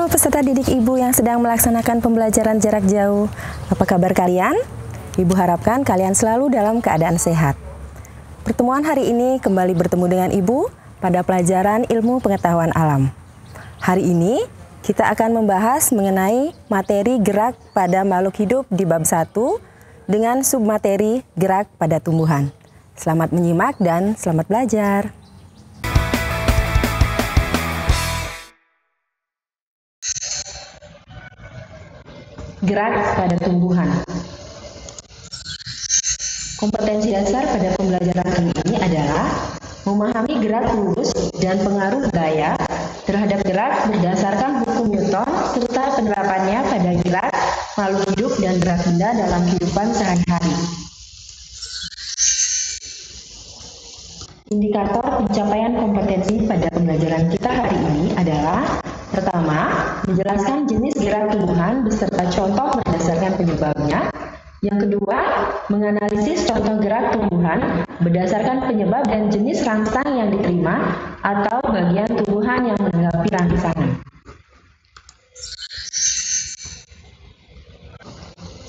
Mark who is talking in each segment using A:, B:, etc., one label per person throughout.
A: peserta didik Ibu yang sedang melaksanakan pembelajaran jarak jauh. Apa kabar kalian? Ibu harapkan kalian selalu dalam keadaan sehat. Pertemuan hari ini kembali bertemu dengan Ibu pada pelajaran ilmu pengetahuan alam. Hari ini kita akan membahas mengenai materi gerak pada makhluk hidup di bab 1 dengan submateri gerak pada tumbuhan. Selamat menyimak dan selamat belajar.
B: Gerak pada tumbuhan. Kompetensi dasar pada pembelajaran kali ini adalah memahami gerak lurus dan pengaruh gaya terhadap gerak berdasarkan hukum Newton serta penerapannya pada gerak makhluk hidup dan gerak benda dalam kehidupan sehari-hari. Indikator pencapaian kompetensi pada pembelajaran kita hari ini adalah: pertama, menjelaskan jenis gerak tumbuhan beserta contoh berdasarkan penyebabnya. Yang kedua, menganalisis contoh gerak tumbuhan berdasarkan penyebab dan jenis rangsang yang diterima atau bagian tumbuhan yang menanggapi rangsangan.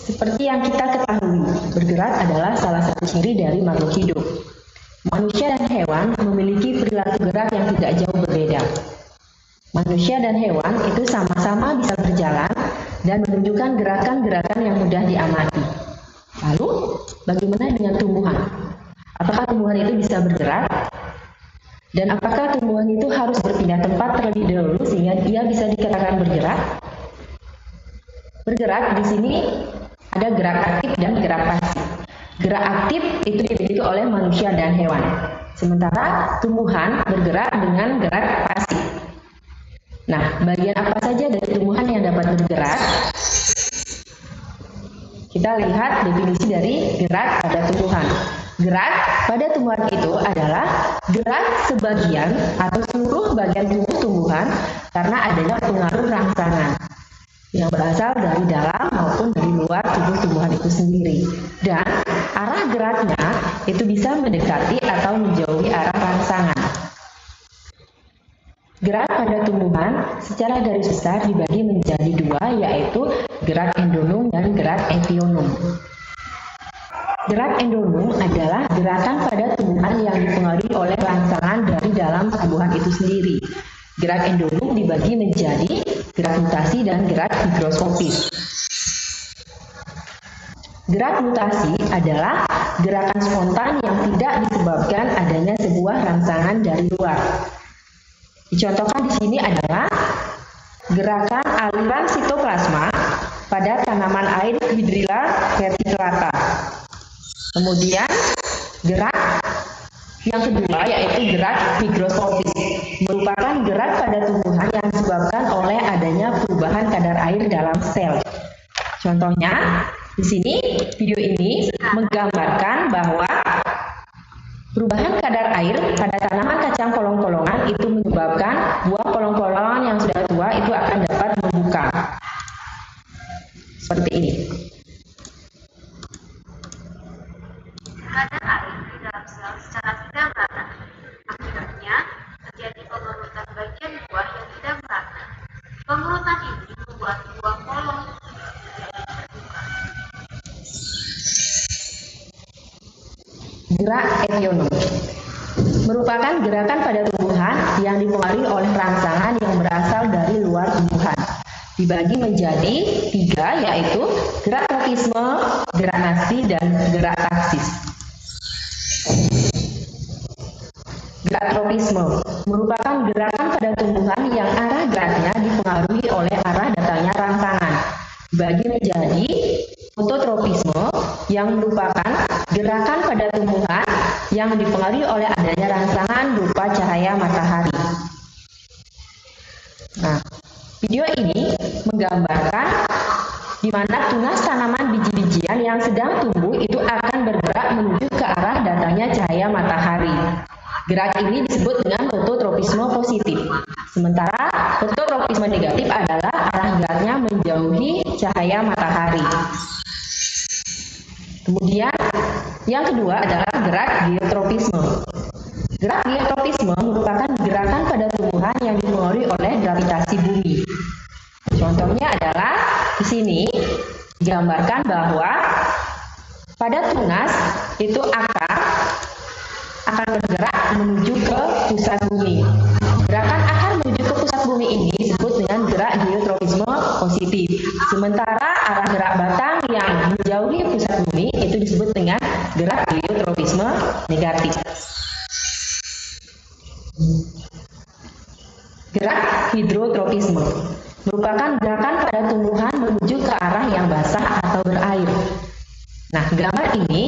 B: Seperti yang kita ketahui, bergerak adalah salah satu ciri dari makhluk hidup. Manusia dan hewan memiliki perilaku gerak yang tidak jauh berbeda. Manusia dan hewan itu sama-sama bisa berjalan dan menunjukkan gerakan-gerakan yang mudah diamati. Lalu, bagaimana dengan tumbuhan? Apakah tumbuhan itu bisa bergerak? Dan apakah tumbuhan itu harus berpindah tempat terlebih dahulu sehingga ia bisa dikatakan bergerak? Bergerak di sini ada gerak aktif dan gerak pasif. Gerak aktif itu dimiliki oleh manusia dan hewan. Sementara tumbuhan bergerak dengan gerak pasif. Nah, bagian apa saja dari tumbuhan yang dapat bergerak? Kita lihat definisi dari gerak pada tumbuhan. Gerak pada tumbuhan itu adalah gerak sebagian atau seluruh bagian tubuh tumbuhan karena adanya pengaruh rangsangan yang berasal dari dalam maupun dari luar tubuh tumbuhan itu sendiri. Dan arah geraknya itu bisa mendekati atau menjauhi arah rangsangan. Gerak pada tumbuhan secara garis besar dibagi menjadi dua, yaitu gerak endonom dan gerak epionom. Gerak endonom adalah gerakan pada tumbuhan yang dipengaruhi oleh rangsangan dari dalam tumbuhan itu sendiri. Gerak endonom dibagi menjadi gerak mutasi dan gerak higroscopis. Gerak mutasi adalah gerakan spontan yang tidak disebabkan adanya sebuah rangsangan dari luar. Dicontohkan di sini adalah gerakan aliran sitoplasma pada tanaman air Hydrilla verticillata. Kemudian gerak yang kedua yaitu gerak higroscopis, merupakan gerak pada tumbuhan yang disebabkan oleh adanya perubahan kadar air dalam sel. Contohnya di sini video ini menggambarkan bahwa perubahan kadar air pada tanaman kacang polong-polongan itu menyebabkan buah polong-polongan yang sudah tua itu akan dapat membuka. Seperti ini.
C: Kadar air di dalam sel secara tidak merata. Akibatnya, terjadi pengerutan bagian buah yang tidak merata. Pengerutan ini membuat buah polong terbuka.
B: Gerak epionom merupakan gerakan pada tumbuhan yang dipengaruhi oleh rangsangan yang berasal dari luar tumbuhan. Dibagi menjadi tiga, yaitu gerak tropisme, gerak nasti, dan gerak taksis. Gerak tropisme merupakan gerakan pada tumbuhan yang arah geraknya dipengaruhi oleh arah datangnya rangsangan. Dibagi menjadi fototropisme yang merupakan gerakan pada tumbuhan yang dipengaruhi oleh adanya rangsangan berupa cahaya matahari. Nah, video ini menggambarkan di mana tunas tanaman biji-bijian yang sedang tumbuh itu akan bergerak menuju ke arah datangnya cahaya matahari. Gerak ini disebut dengan fototropisme positif. Sementara fototropisme negatif adalah arah geraknya menjauhi cahaya matahari. Kemudian yang kedua adalah gerak geotropisme. Gerak geotropisme merupakan gerakan pada tumbuhan yang dipengaruhi oleh gravitasi bumi. sini digambarkan bahwa pada tunas itu akar akan bergerak menuju ke pusat bumi. Gerakan akar menuju ke pusat bumi ini disebut dengan gerak heliotropisme positif. Sementara arah gerak batang yang menjauhi pusat bumi itu disebut dengan gerak heliotropisme negatif. Gerak hidrotropisme merupakan gerakan pada tumbuhan menuju ke arah yang basah atau berair. Nah, gambar ini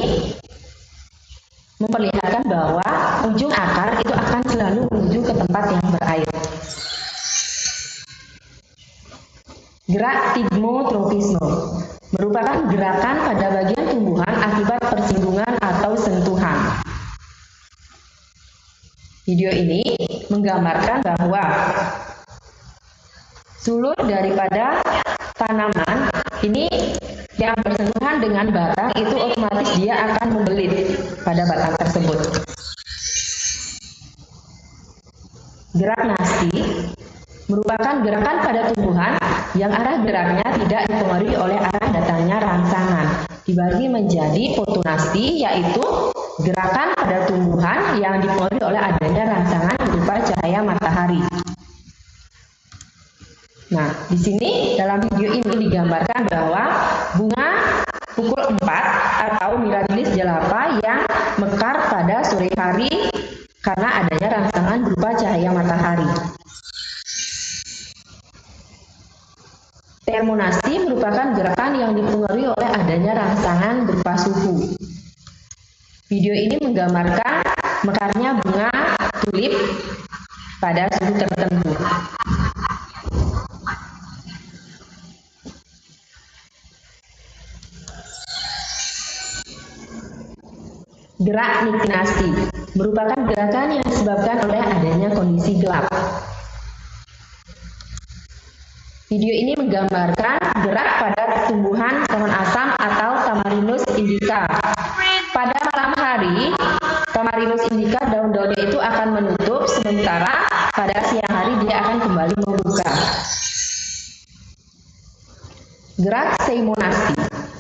B: memperlihatkan bahwa ujung akar itu akan selalu menuju ke tempat yang berair. Gerak tigmotropisme merupakan gerakan pada bagian tumbuhan akibat persinggungan atau sentuhan. Video ini menggambarkan bahwa sulur daripada tanaman ini yang bersentuhan dengan batang itu otomatis dia akan membelit pada batang tersebut. Gerak nasti merupakan gerakan pada tumbuhan yang arah geraknya tidak dipengaruhi oleh arah datangnya rangsangan. Dibagi menjadi fotonasti, yaitu gerakan pada tumbuhan yang dipengaruhi oleh adanya rangsangan berupa cahaya matahari. Nah, di sini dalam video ini digambarkan bahwa bunga pukul 4 atau Mirabilis jalapa yang mekar pada sore hari karena adanya rangsangan berupa cahaya matahari. Termonasti merupakan gerakan yang dipengaruhi oleh adanya rangsangan berupa suhu. Video ini menggambarkan mekarnya bunga tulip pada suhu tertentu. Gerak niktinasti merupakan gerakan yang disebabkan oleh adanya kondisi gelap. Video ini menggambarkan gerak pada tumbuhan pohon asam atau Tamarinus indica. Pada malam hari, Tamarinus indica daun-daunnya itu akan menutup, sementara pada siang hari dia akan kembali membuka. Gerak seimonasti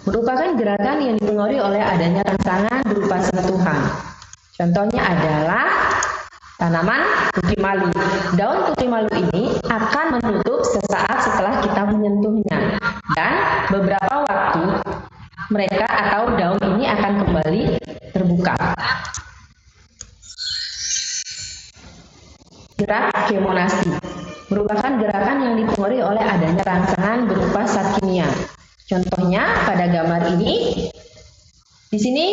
B: merupakan gerakan yang dipengaruhi oleh adanya rangsangan berupa sentuhan. Contohnya adalah tanaman putri malu. Daun putri malu ini akan menutup sesaat setelah kita menyentuhnya, dan beberapa waktu mereka atau daun ini akan kembali terbuka. Gerak kemonasti merupakan gerakan yang dipengaruhi oleh adanya rangsangan berupa zat kimia. Contohnya pada gambar ini, di sini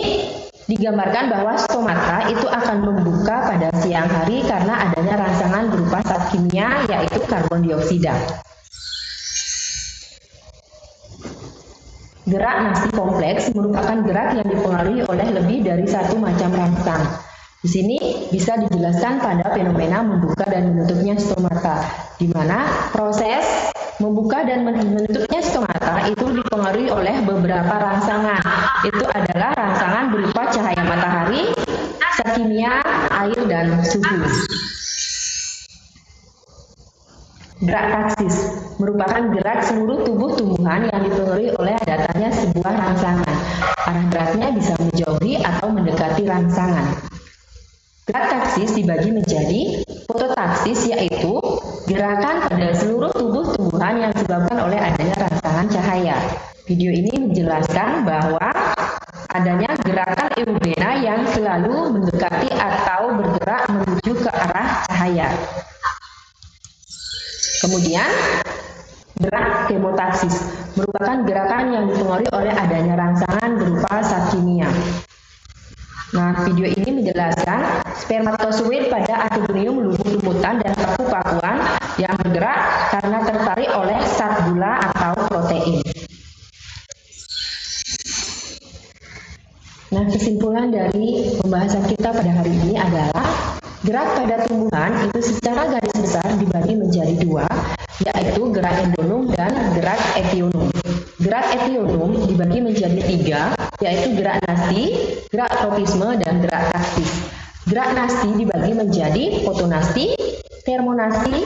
B: digambarkan bahwa stomata itu akan membuka pada siang hari karena adanya rangsangan berupa zat kimia, yaitu karbon dioksida. Gerak nasti kompleks merupakan gerak yang dipengaruhi oleh lebih dari satu macam rangsang. Di sini bisa dijelaskan pada fenomena membuka dan menutupnya stomata, di mana proses membuka dan menutupnya stomata itu dipengaruhi oleh beberapa rangsangan. Itu adalah rangsangan berupa cahaya matahari, zat kimia, air, dan suhu. Gerak taksis merupakan gerak seluruh tubuh tumbuhan yang dipengaruhi oleh datangnya sebuah rangsangan. Arah geraknya bisa menjauhi atau mendekati rangsangan. Gerak taksis dibagi menjadi fototaksis, yaitu gerakan pada seluruh tubuh tumbuhan yang disebabkan oleh adanya rangsangan cahaya. Video ini menjelaskan bahwa adanya gerakan eugena yang selalu mendekati atau bergerak menuju ke arah cahaya. Kemudian, gerak kemotaksis merupakan gerakan yang dipengaruhi oleh adanya rangsangan berupa zat kimia. Nah, video ini menjelaskan spermatozoid pada Achibrium lumut-lumutan dan paku-pakuan yang bergerak karena tertarik oleh zat gula atau protein. Nah, kesimpulan dari pembahasan kita pada hari ini adalah gerak pada tumbuhan itu secara garis besar dibagi menjadi dua, yaitu gerak endonom dan gerak epionom. Gerak epionom dibagi menjadi tiga, yaitu gerak nasti, gerak tropisme, dan gerak taksis. Gerak nasti dibagi menjadi fotonasti, termonasti,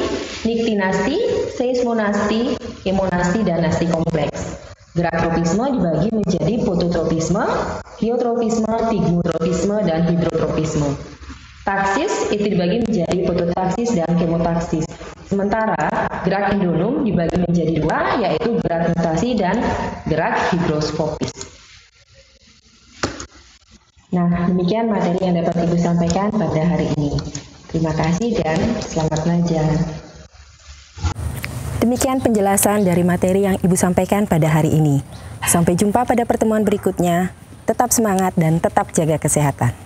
B: niktinasti, seismonasti, hemonasti, dan nasti kompleks. Gerak tropisme dibagi menjadi fototropisme, geotropisme, tigmotropisme, dan hidrotropisme. Taksis itu dibagi menjadi fototaksis dan kemotaksis. Sementara gerak endonom dibagi menjadi dua, yaitu gerak notasi dan gerak higroskopis. Nah, demikian materi yang dapat Ibu sampaikan pada hari ini. Terima kasih dan selamat belajar.
A: Demikian penjelasan dari materi yang Ibu sampaikan pada hari ini. Sampai jumpa pada pertemuan berikutnya. Tetap semangat dan tetap jaga kesehatan.